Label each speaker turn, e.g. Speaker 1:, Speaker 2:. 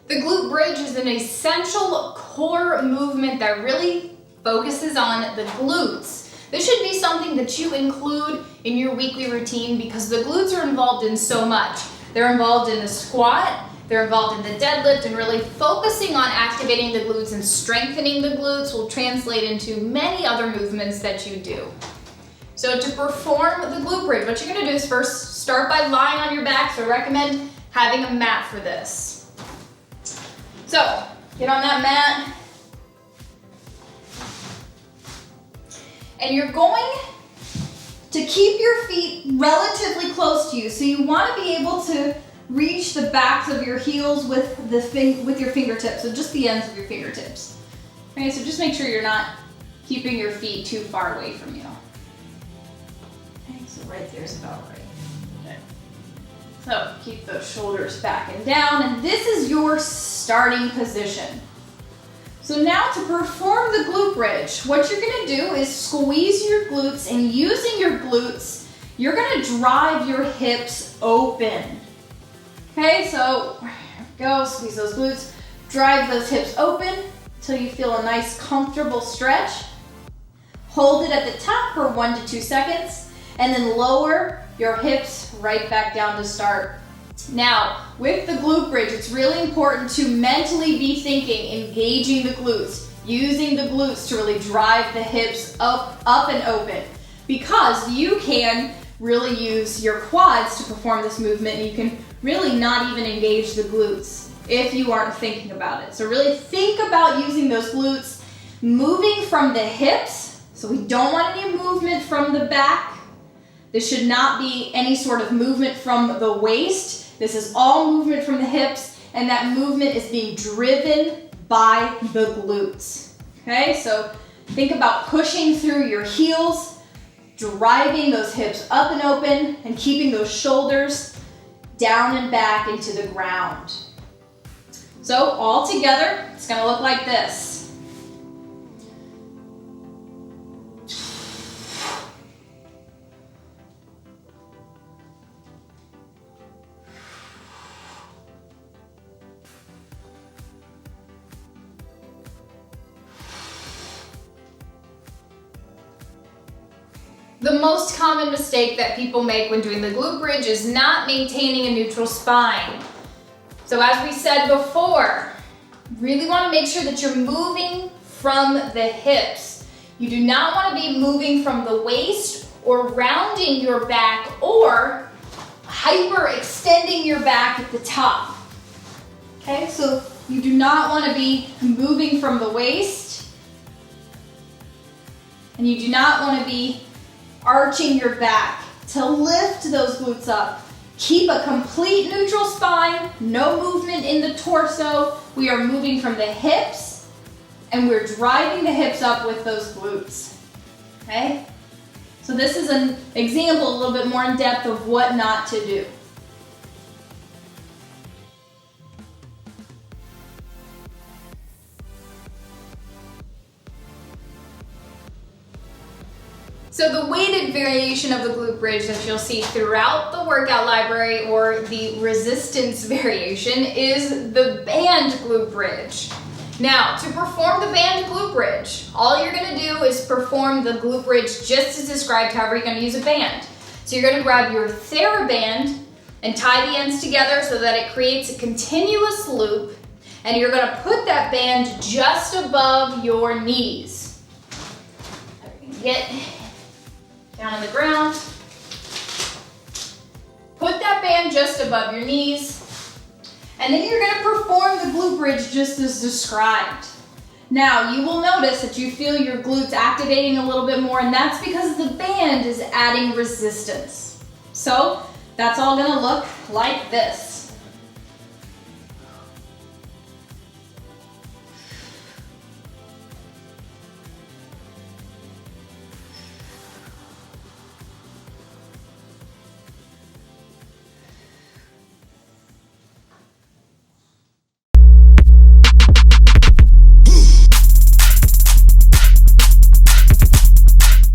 Speaker 1: The glute bridge is an essential core movement that really focuses on the glutes. This should be something that you include in your weekly routine because the glutes are involved in so much. They're involved in the squat, they're involved in the deadlift, and really focusing on activating the glutes and strengthening the glutes will translate into many other movements that you do. So to perform the glute bridge, what you're gonna do is first start by lying on your back, so I recommend having a mat for this. So, get on that mat. And you're going to keep your feet relatively close to you. So you want to be able to reach the backs of your heels with your fingertips, so just the ends of your fingertips. Okay, so just make sure you're not keeping your feet too far away from you. Okay, so right there's about right. Okay. So keep those shoulders back and down, and this is your starting position. So now to perform the glute bridge, what you're gonna do is squeeze your glutes, and using your glutes, you're gonna drive your hips open. Okay, so here we go, squeeze those glutes, drive those hips open until you feel a nice comfortable stretch. Hold it at the top for 1 to 2 seconds, and then lower your hips right back down to start. Now, with the glute bridge, it's really important to mentally be thinking, engaging the glutes, using the glutes to really drive the hips up and open, because you can really use your quads to perform this movement, and you can really not even engage the glutes if you aren't thinking about it. So really think about using those glutes, moving from the hips, so we don't want any movement from the back. This should not be any sort of movement from the waist. This is all movement from the hips, and that movement is being driven by the glutes. Okay, so think about pushing through your heels, driving those hips up and open, and keeping those shoulders down and back into the ground. So all together, it's gonna look like this. The most common mistake that people make when doing the glute bridge is not maintaining a neutral spine. So as we said before, really want to make sure that you're moving from the hips. You do not want to be moving from the waist or rounding your back or hyper extending your back at the top. Okay, so you do not want to be moving from the waist, and you do not want to be arching your back to lift those glutes up. Keep a complete neutral spine, no movement in the torso. We are moving from the hips, and we're driving the hips up with those glutes, okay? So this is an example a little bit more in depth of what not to do. So the weighted variation of the glute bridge that you'll see throughout the workout library, or the resistance variation, is the band glute bridge. Now, to perform the band glute bridge, all you're gonna do is perform the glute bridge just as described, however you're gonna use a band. So you're gonna grab your TheraBand and tie the ends together so that it creates a continuous loop, and you're gonna put that band just above your knees. Get down on the ground. Put that band just above your knees. And then you're gonna perform the glute bridge just as described. Now, you will notice that you feel your glutes activating a little bit more, and that's because the band is adding resistance. So, that's all gonna look like this.